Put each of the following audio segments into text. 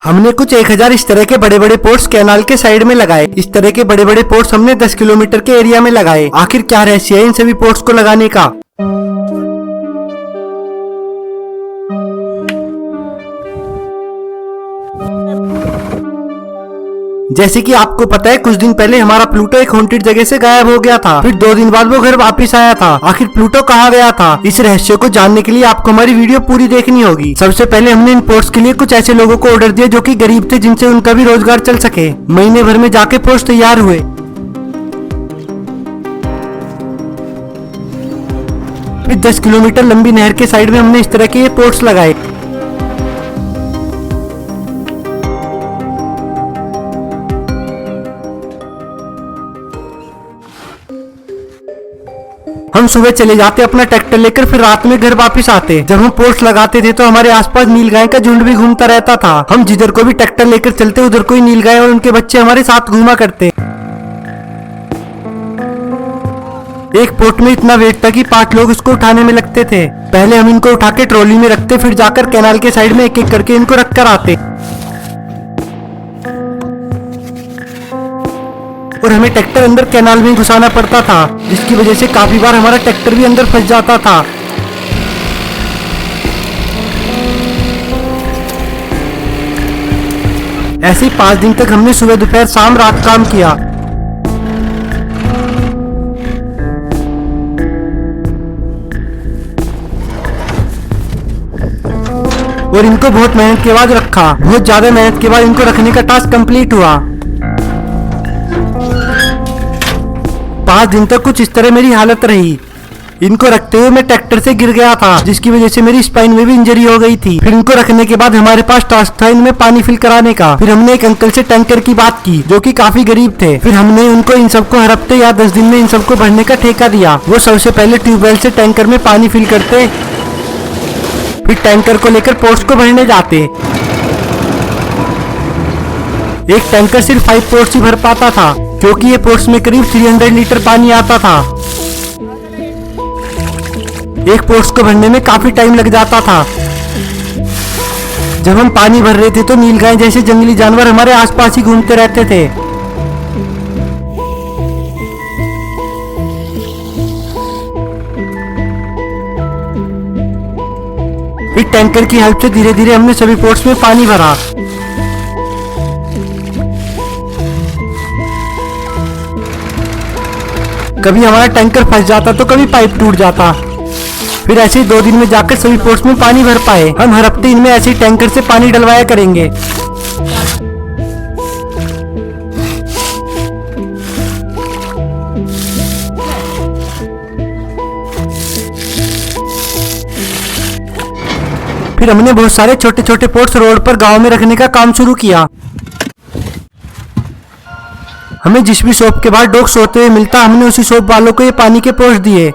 हमने कुछ 1000 इस तरह के बड़े बड़े पोर्ट्स कैनाल के साइड में लगाए। इस तरह के बड़े बड़े पोर्ट्स हमने 10 किलोमीटर के एरिया में लगाए। आखिर क्या रहस्य है इन सभी पोर्ट्स को लगाने का? जैसे कि आपको पता है, कुछ दिन पहले हमारा प्लूटो एक हॉन्टेड जगह से गायब हो गया था। फिर 2 दिन बाद वो घर वापस आया था। आखिर प्लूटो कहाँ गया था? इस रहस्य को जानने के लिए आपको हमारी वीडियो पूरी देखनी होगी। सबसे पहले हमने इन पोर्ट्स के लिए कुछ ऐसे लोगों को ऑर्डर दिया जो कि गरीब थे, जिनसे उनका भी रोजगार चल सके। महीने भर में जाके पोर्ट्स तैयार हुए। फिर 10 किलोमीटर लंबी नहर के साइड में हमने इस तरह के ये पोर्ट्स लगाए। हम सुबह चले जाते अपना ट्रैक्टर लेकर, फिर रात में घर वापस आते। जब हम पोर्ट्स लगाते थे तो हमारे आसपास नीलगाय का झुंड भी घूमता रहता था। हम जिधर को भी ट्रैक्टर लेकर चलते, उधर कोई नीलगाय और उनके बच्चे हमारे साथ घूमा करते। एक पोर्ट में इतना वेट था कि 5 लोग इसको उठाने में लगते थे। पहले हम इनको उठा के ट्रॉली में रखते, फिर जाकर कैनाल के साइड में एक एक करके इनको रख कर आते। और हमें ट्रैक्टर अंदर कैनाल में घुसाना पड़ता था, जिसकी वजह से काफी बार हमारा ट्रैक्टर भी अंदर फंस जाता था। ऐसे ही 5 दिन तक हमने सुबह दोपहर शाम रात काम किया। और इनको बहुत मेहनत के बाद रखा। बहुत ज्यादा मेहनत के बाद इनको रखने का टास्क कंप्लीट हुआ। 5 दिन तक कुछ इस तरह मेरी हालत रही। इनको रखते हुए मैं ट्रैक्टर से गिर गया था, जिसकी वजह से मेरी स्पाइन में भी इंजरी हो गई थी। फिर इनको रखने के बाद हमारे पास टास्क था इनमें पानी फिल कराने का। फिर हमने एक अंकल से टैंकर की बात की, जो कि काफी गरीब थे। फिर हमने उनको इन सबको हर हफ्ते या 10 दिन में इन सबको भरने का ठेका दिया। वो सबसे पहले ट्यूबवेल से टैंकर में पानी फिल करते, फिर टैंकर को लेकर पोर्ट्स को भरने जाते। एक टैंकर सिर्फ 5 पोर्ट्स ही भर पाता था, क्योंकि ये पोर्ट्स में करीब 300 लीटर पानी आता था। एक पोर्ट्स को भरने में काफी टाइम लग जाता था। जब हम पानी भर रहे थे तो नीलगाय जैसे जंगली जानवर हमारे आसपास ही घूमते रहते थे। इस टैंकर की हेल्प से धीरे धीरे हमने सभी पोर्ट्स में पानी भरा। कभी हमारा टैंकर फंस जाता तो कभी पाइप टूट जाता। फिर ऐसे ही 2 दिन में जाकर सभी पोर्ट्स में पानी भर पाए। हम हर हफ्ते इनमें ऐसे ही टैंकर से पानी डलवाया करेंगे। फिर हमने बहुत सारे छोटे छोटे पोर्ट्स रोड पर गांव में रखने का काम शुरू किया। हमें जिस भी शॉप के बाहर डॉग सोते हुए मिलता, हमने उसी शॉप वालों को ये पानी के पोर्ट्स दिए।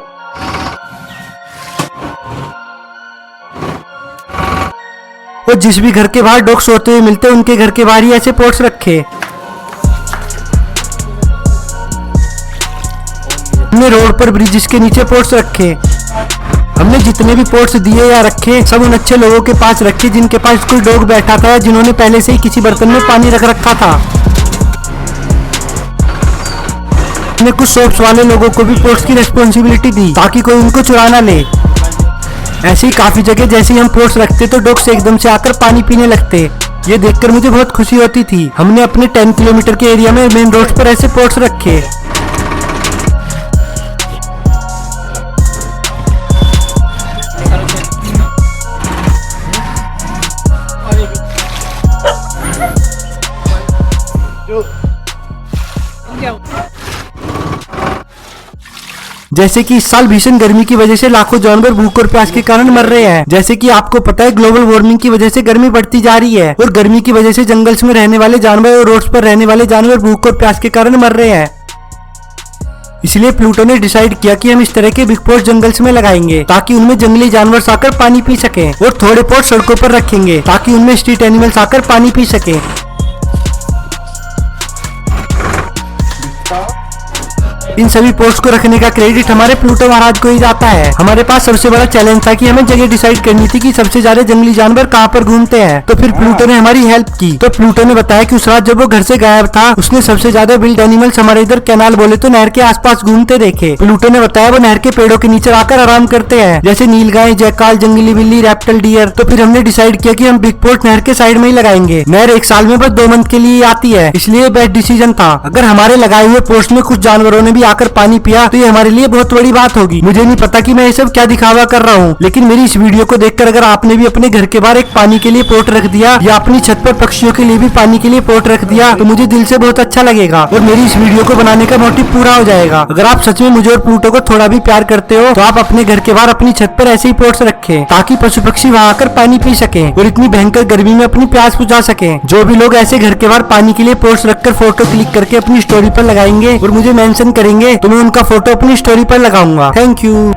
और जिस भी घर के बाहर डॉग सोते हुए मिलते, उनके घर के बाहर ही ऐसे पोर्ट्स रखे। हमने रोड पर ब्रिजेस के नीचे पोर्ट्स रखे। हमने जितने भी पोर्ट्स दिए या रखे, सब उन अच्छे लोगों के पास रखे जिनके पास कोई डॉग बैठा था, जिन्होंने पहले से ही किसी बर्तन में पानी रख रखा था। हमने कुछ शॉप्स वाले लोगों को भी पोर्ट्स की रिस्पॉन्सिबिलिटी दी, ताकि कोई उनको चुरा ना ले। ऐसी काफी जगह जैसे ही हम पोर्ट्स रखते तो डॉग्स एकदम से आकर पानी पीने लगते। ये देखकर मुझे बहुत खुशी होती थी। हमने अपने 10 किलोमीटर के एरिया में मेन रोड पर ऐसे पोर्ट्स रखे। जैसे कि इस साल भीषण गर्मी की वजह से लाखों जानवर भूख और प्यास के कारण मर रहे हैं। जैसे कि आपको पता है, ग्लोबल वार्मिंग की वजह से गर्मी बढ़ती जा रही है, और गर्मी की वजह से जंगल्स में रहने वाले जानवर और रोड्स पर रहने वाले जानवर भूख और प्यास के कारण मर रहे हैं। इसलिए प्लूटो ने डिसाइड किया कि हम इस तरह के बिग पोर्ट्स जंगल्स में लगाएंगे, ताकि उनमें जंगली जानवर आकर पानी पी सके। और थोड़े पोर्ट्स सड़कों पर रखेंगे, ताकि उनमें स्ट्रीट एनिमल्स आकर पानी पी सके। इन सभी पोस्ट को रखने का क्रेडिट हमारे प्लूटो महाराज को ही जाता है। हमारे पास सबसे बड़ा चैलेंज था कि हमें जगह डिसाइड करनी थी कि सबसे ज्यादा जंगली जानवर कहाँ पर घूमते हैं। तो फिर प्लूटो ने हमारी हेल्प की। तो प्लूटो ने बताया कि उस रात जब वो घर से गायब था उसने सबसे ज्यादा विल्ड एनिमल्स हमारे इधर कैनाल बोले तो नहर के आसपास घूमते देखे। प्लूटो ने बताया वो नहर के पेड़ों के नीचे आकर आराम करते हैं, जैसे नीलगाय, जयकाल, जंगली बिल्ली, रैप्टल डियर। तो फिर हमने डिसाइड किया कि हम बिग पोर्ट नहर के साइड में ही लगाएंगे। नहर एक साल में बस 2 मंथ के लिए आती है, इसलिए बेस्ट डिसीजन था। अगर हमारे लगाए हुए पोस्ट में कुछ जानवरों ने भी आकर पानी पिया तो ये हमारे लिए बहुत बड़ी बात होगी। मुझे नहीं पता कि मैं ये सब क्या दिखावा कर रहा हूँ, लेकिन मेरी इस वीडियो को देखकर अगर आपने भी अपने घर के बाहर एक पानी के लिए पोर्ट रख दिया या अपनी छत पर पक्षियों के लिए भी पानी के लिए पोर्ट रख दिया तो मुझे दिल से बहुत अच्छा लगेगा और मेरी इस वीडियो को बनाने का मोटिव पूरा हो जाएगा। अगर आप सच में मुझे और प्लूटो को थोड़ा भी प्यार करते हो तो आप अपने घर के बाहर अपनी छत पर ऐसे ही पोर्ट्स रखें ताकि पशु पक्षी वहां आकर पानी पी सके और इतनी भयंकर गर्मी में अपनी प्यास बुझा सके। जो भी लोग ऐसे घर के बाहर पानी के लिए पोर्ट्स रखकर फोटो क्लिक करके अपनी स्टोरी पर लगाएंगे और मुझे मेंशन करेंगे तो मैं उनका फोटो अपनी स्टोरी पर लगाऊंगा। Thank you.